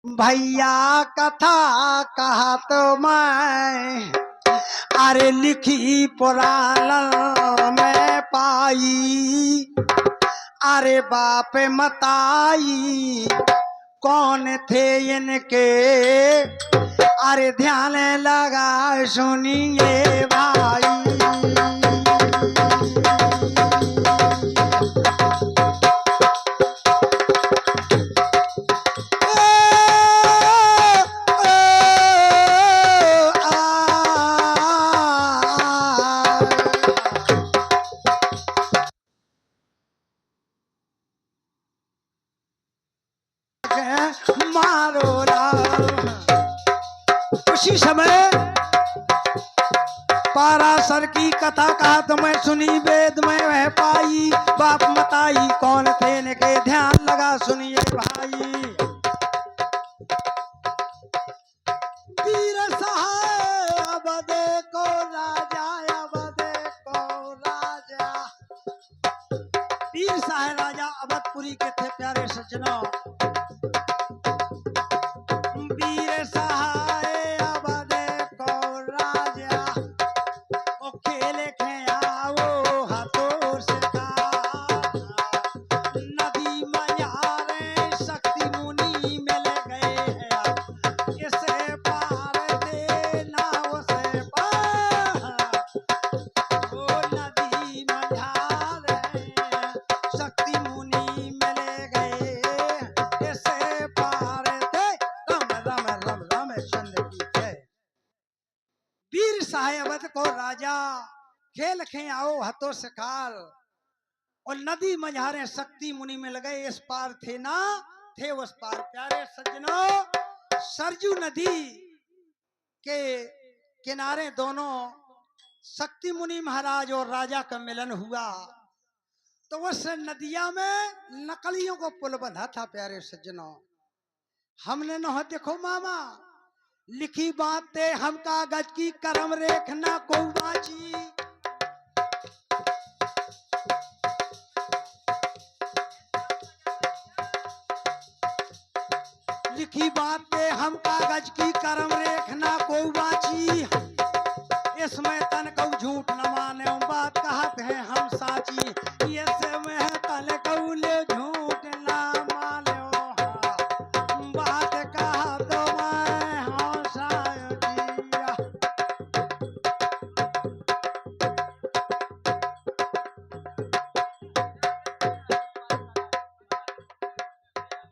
भैया कथा कहा तो मैं अरे लिखी पुराण में पाई। अरे बाप मताई कौन थे इनके अरे ध्यान लगा सुनिए भाई। मारो उसी समय पाराशर की कथा कहा तो मैं सुनी वेद में वह पाई। बाप मताई कौन थे इनके ध्यान लगा सुनिए भाई। वीर सहाय अब देखो राजा, अब देखो राजा। वीर सहाय राजा अवधपुरी के थे प्यारे सज्जनों। वीर सहाय अब देखो राजा ओ खेल खेआओ हाथों से नदी मयारे शक्ति मुनि मिल गए हैं इसे पार देना उसे पार। ओ नदी मयारे शक्ति मुनि मिल गए इसे पार दे। राम राम राम राम चंद्र की जय। वीर सहाय अवध को राजा खेल खेआओ हाथों से काल और नदी मझारे शक्ति मुनि मिल गए इस पार थे ना थे उस पार। प्यारे सज्जनों सरजू नदी के किनारे दोनों शक्ति मुनि महाराज और राजा का मिलन हुआ तो उस नदिया में नकलियों को पुल बंधा था। प्यारे सज्जनों हमने न देखो मामा लिखी बातें हम कागज की करम रेखना को बाची। लिखी बातें हम कागज की करम रेखना को बाची। इसमें तन को झूठ न माने बात कहते हैं हम साची। इसमें तन को ले झूठ न माने बात कहा तो मैं हाँ साया।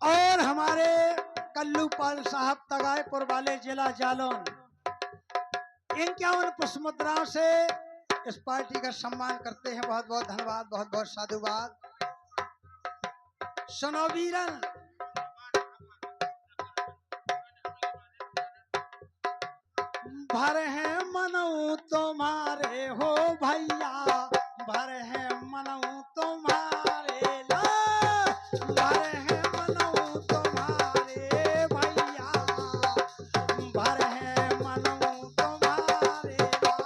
और हमारे कल्लूपाल साहब तगायपुर वाले जिला जालौन इनके उन पुष्पमुद्राओं से इस पार्टी का सम्मान करते हैं। बहुत बहुत धन्यवाद, बहुत बहुत साधुवाद। सुनो वीरन भर है मनऊ तुम्हारे हो भैया, भर है मनऊ तुम्हारे ला, भर है मनऊ तुम्हारे भैया, भर है मनऊ तुम्हारे ला।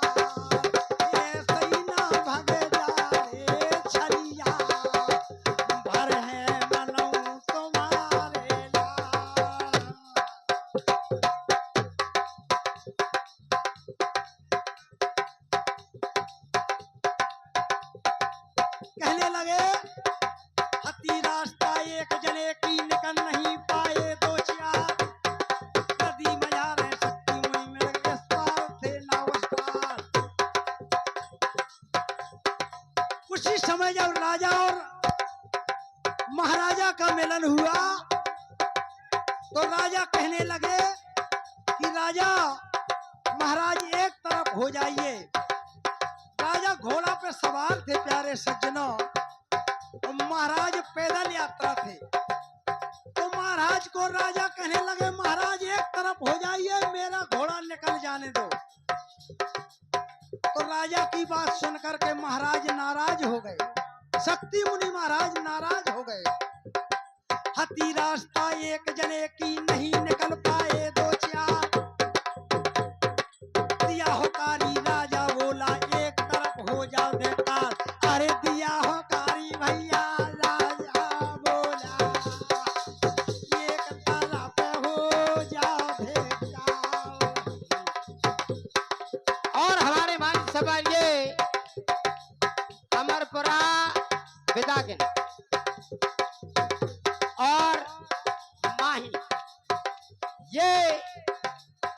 ये सही ना भगे जा रे छलिया, भर है मनऊ तुम्हारे ला। कहने लगे हती रास्ता एक जने की निकल नहीं पाए दो चार। नदी मझारे शक्ति मुनि मिल गए इस पार थे ना उस पार। उसी समय जब राजा और महाराजा का मिलन हुआ तो राजा कहने लगे कि राजा महाराज एक तरफ हो जाइए। राजा घोड़ा पे सवार थे प्यारे सज्जनों और महाराज पैदल यात्रा थे। तो महाराज को राजा कहने लगे महाराज एक तरफ हो जाइए मेरा घोड़ा निकल जाने दो। तो राजा की बात सुनकर के महाराज नाराज हो गए। शक्ति मुनि महाराज नाराज हो गए। हती रास्ता एक जने की नहीं निकल पाए दो चार। दिया होकारी राजा बोला एक तरफ हो जाओ बेकार। अरे दिया होकारी भैया राजा बोला एक तरफ हो ये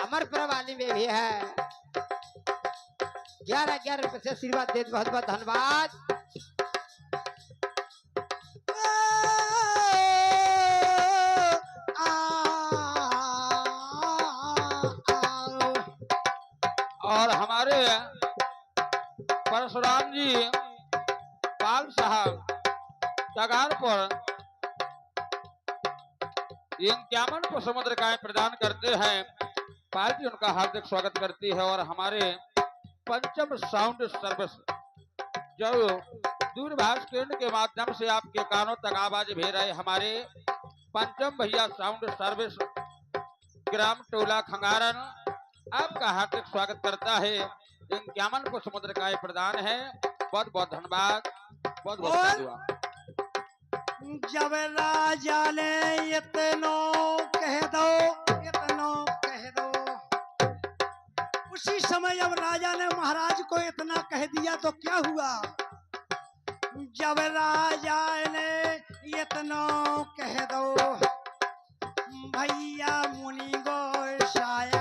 अमर प्रवाणी में भी है। 11 रुपए से आशीर्वाद दे, बहुत बहुत धन्यवाद। और हमारे परशुराम जी पाल साहब कगार पर 51 को समुद्र का प्रदान करते हैं। पार्टी उनका हार्दिक स्वागत करती है। और हमारे पंचम साउंड सर्विस जो दूरभाष केंद्र के माध्यम से आपके कानों तक आवाज भेज रहे हमारे पंचम भैया साउंड सर्विस ग्राम टोला खंगारन आपका हार्दिक स्वागत करता है। 51 को समुद्र का ये प्रदान है। बहुत बहुत धन्यवाद, बहुत बहुत धन्यवाद। जब राजा ने इतनो कह दो, इतनो कह दो, उसी समय जब राजा ने महाराज को इतना कह दिया तो क्या हुआ? जब राजा ने इतनो कह दो, भैया मुनि गोसाई